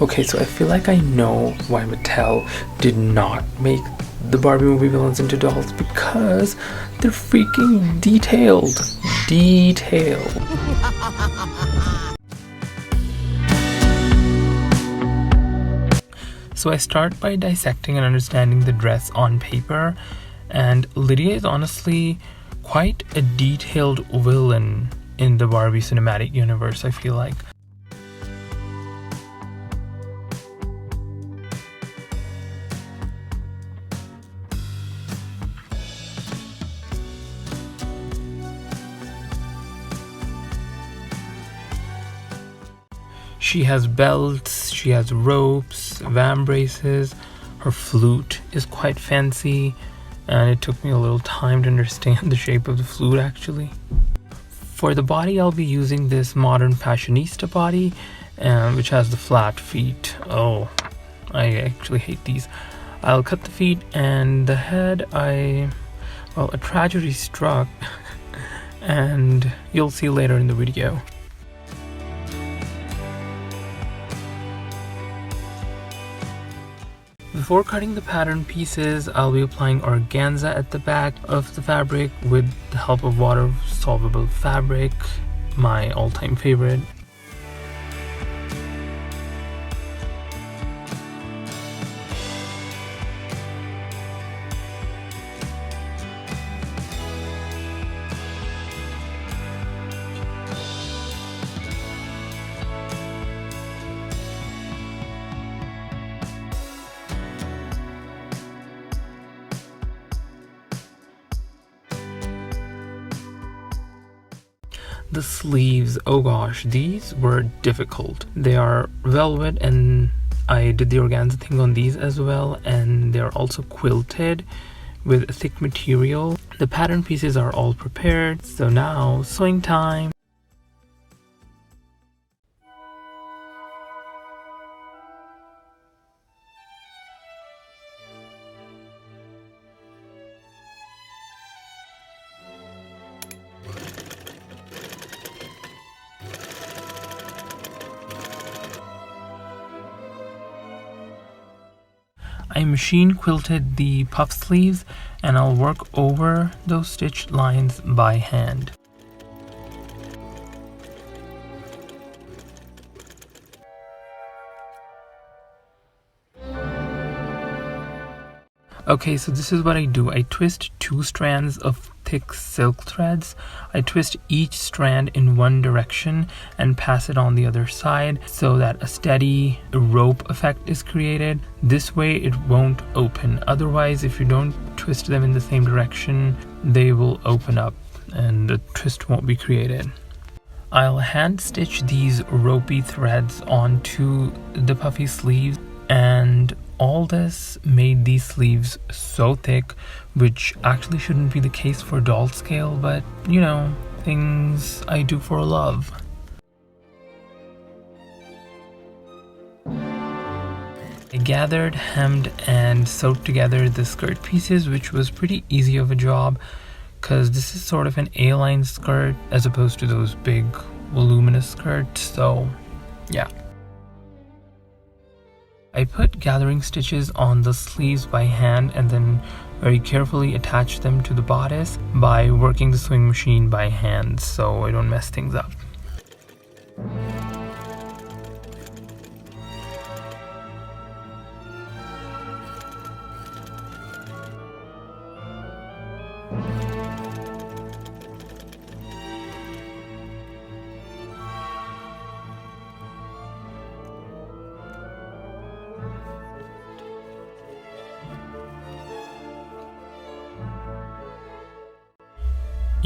Okay, so I feel like I know why Mattel did not make the Barbie movie villains into dolls, because they're freaking detailed. Detailed. So I start by dissecting and understanding the dress on paper, and Lydia is honestly quite a detailed villain in the Barbie cinematic universe, I feel like. She has belts, she has ropes, vambraces, her flute is quite fancy, and it took me a little time to understand the shape of the flute actually. For the body, I'll be using this modern fashionista body, which has the flat feet. Oh, I actually hate these. I'll cut the feet, and the head, a tragedy struck, and you'll see later in the video. Before cutting the pattern pieces, I'll be applying organza at the back of the fabric with the help of water-soluble fabric, my all-time favorite. The sleeves, oh gosh, these were difficult. They are velvet, and I did the organza thing on these as well, and they're also quilted with thick material. The pattern pieces are all prepared, so now sewing time. I machine quilted the puff sleeves, and I'll work over those stitch lines by hand. Okay, so this is what I do. I twist 2 strands of thick silk threads. I twist each strand in one direction and pass it on the other side so that a steady rope effect is created. This way it won't open. Otherwise, if you don't twist them in the same direction, they will open up and the twist won't be created. I'll hand stitch these ropey threads onto the puffy sleeves, and all this made these sleeves so thick, which actually shouldn't be the case for doll scale, but you know, things I do for love. I gathered, hemmed, and sewed together the skirt pieces, which was pretty easy of a job because this is sort of an A-line skirt as opposed to those big voluminous skirts, so yeah. I put gathering stitches on the sleeves by hand and then very carefully attach them to the bodice by working the sewing machine by hand so I don't mess things up.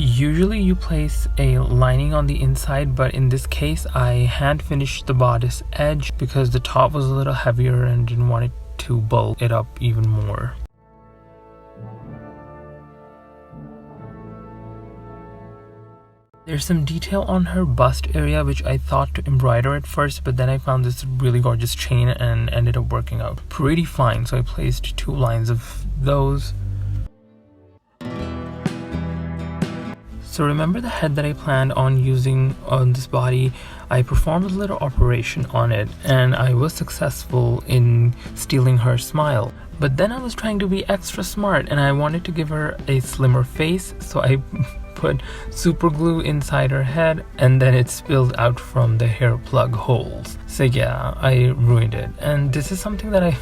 Usually you place a lining on the inside, but in this case I hand finished the bodice edge because the top was a little heavier and didn't want it to bulk it up even more. There's some detail on her bust area which I thought to embroider at first, but then I found this really gorgeous chain and ended up working out pretty fine, so I placed 2 lines of those. So remember the head that I planned on using on this body? I performed a little operation on it and I was successful in stealing her smile. But then I was trying to be extra smart and I wanted to give her a slimmer face, so I put super glue inside her head and then it spilled out from the hair plug holes. So yeah, I ruined it. And this is something that I,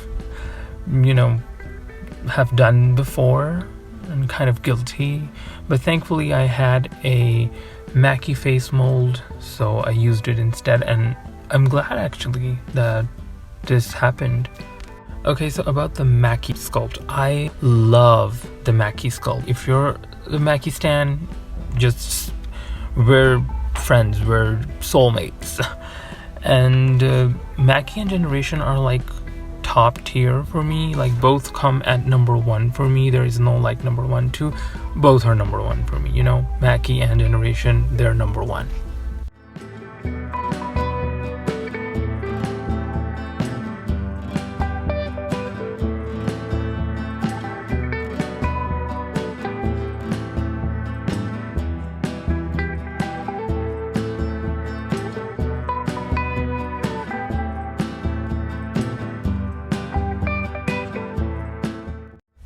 have done before and kind of guilty. But thankfully I had a Mackie face mold, so I used it instead, and I'm glad actually that this happened. Okay, so about the Mackie sculpt. I love the Mackie sculpt. If you're a Mackie stan, just we're friends, we're soulmates. And Mackie and Generation are like top tier for me. Like both come at number 1 for me. There is no like number 1, 2. Both are number 1 for me. Mackie and Generation, they're number 1.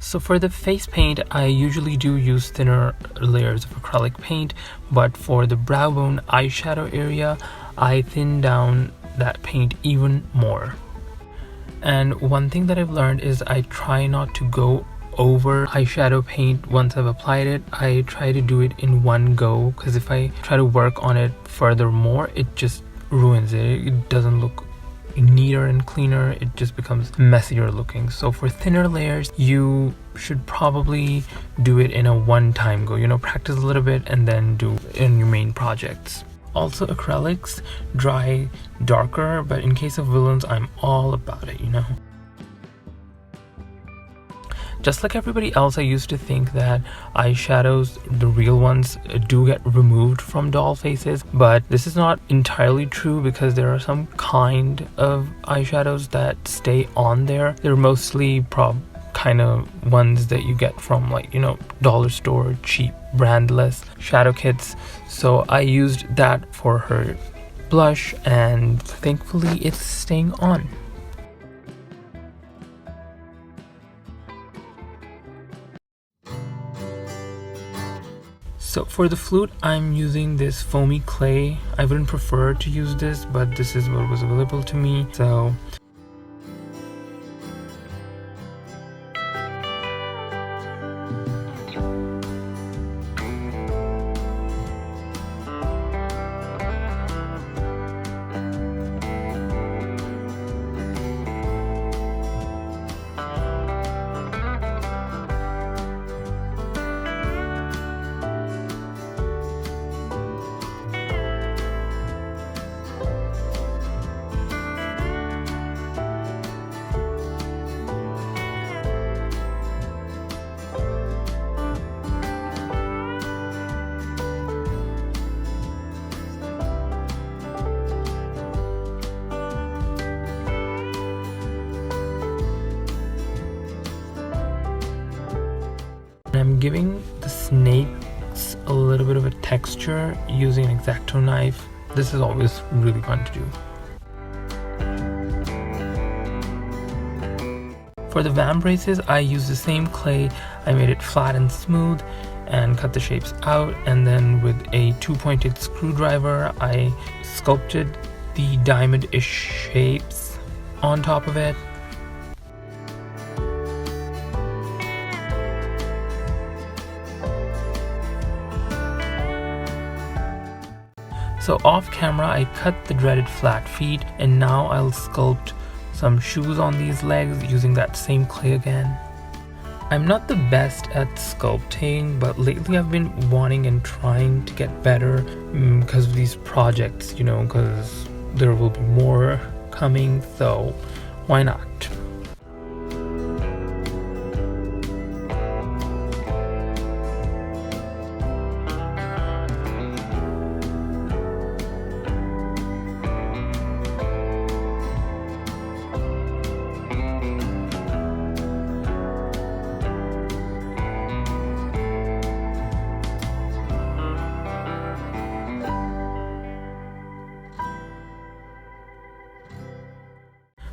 So for the face paint, I usually do use thinner layers of acrylic paint, but for the brow bone eyeshadow area, I thin down that paint even more. And one thing that I've learned is I try not to go over eyeshadow paint once I've applied it. I try to do it in one go, because if I try to work on it furthermore, it just ruins it. It doesn't look neater and cleaner, it just becomes messier looking. So for thinner layers, you should probably do it in a one-time go, practice a little bit and then do in your main projects. Also, acrylics dry darker, but in case of villains, I'm all about it, Just like everybody else, I used to think that eyeshadows, the real ones, do get removed from doll faces, but this is not entirely true because there are some kind of eyeshadows that stay on there. They're mostly kind of ones that you get from dollar store, cheap, brandless shadow kits. So I used that for her blush and thankfully it's staying on. So for the flute, I'm using this foamy clay. I wouldn't prefer to use this, but this is what was available to me. So I'm giving the snakes a little bit of a texture using an X-Acto knife. This is always really fun to do. For the vambraces, I used the same clay. I made it flat and smooth and cut the shapes out, and then with a 2-pointed screwdriver, I sculpted the diamond-ish shapes on top of it. So off camera, I cut the dreaded flat feet, and now I'll sculpt some shoes on these legs using that same clay again. I'm not the best at sculpting, but lately I've been wanting and trying to get better because of these projects, because there will be more coming, so why not?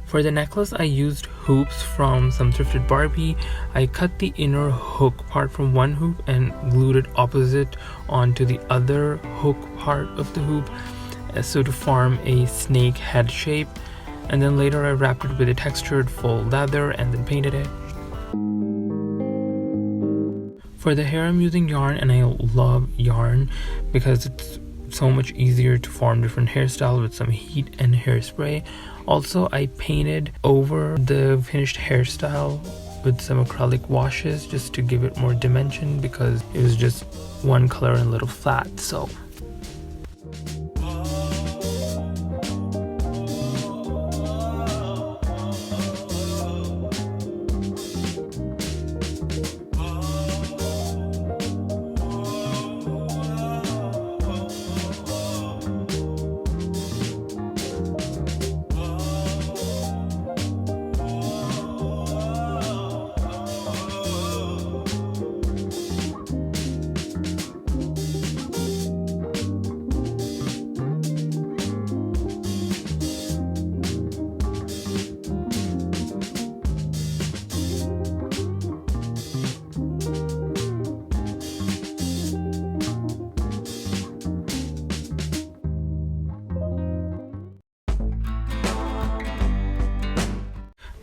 For the necklace, I used hoops from some thrifted Barbie. I cut the inner hook part from one hoop and glued it opposite onto the other hook part of the hoop, so to form a snake head shape. And then later I wrapped it with a textured faux leather and then painted it. For the hair, I'm using yarn, and I love yarn because it's so much easier to form different hairstyles with some heat and hairspray. Also, I painted over the finished hairstyle with some acrylic washes just to give it more dimension because it was just one color and a little flat. So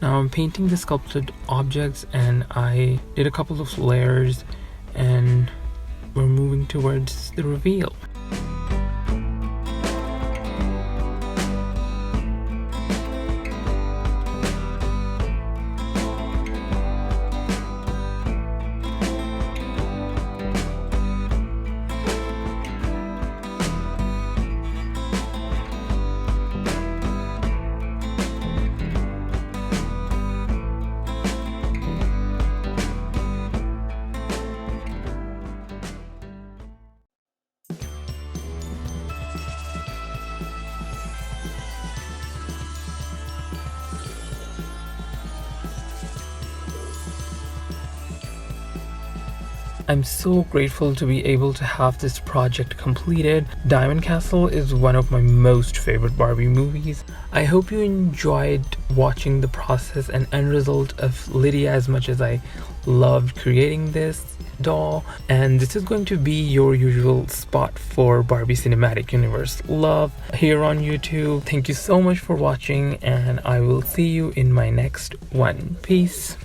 now I'm painting the sculpted objects, and I did a couple of layers, and we're moving towards the reveal. I'm so grateful to be able to have this project completed. Diamond Castle is one of my most favorite Barbie movies. I hope you enjoyed watching the process and end result of Lydia as much as I loved creating this doll. And this is going to be your usual spot for Barbie Cinematic Universe love here on YouTube. Thank you so much for watching, and I will see you in my next one. Peace.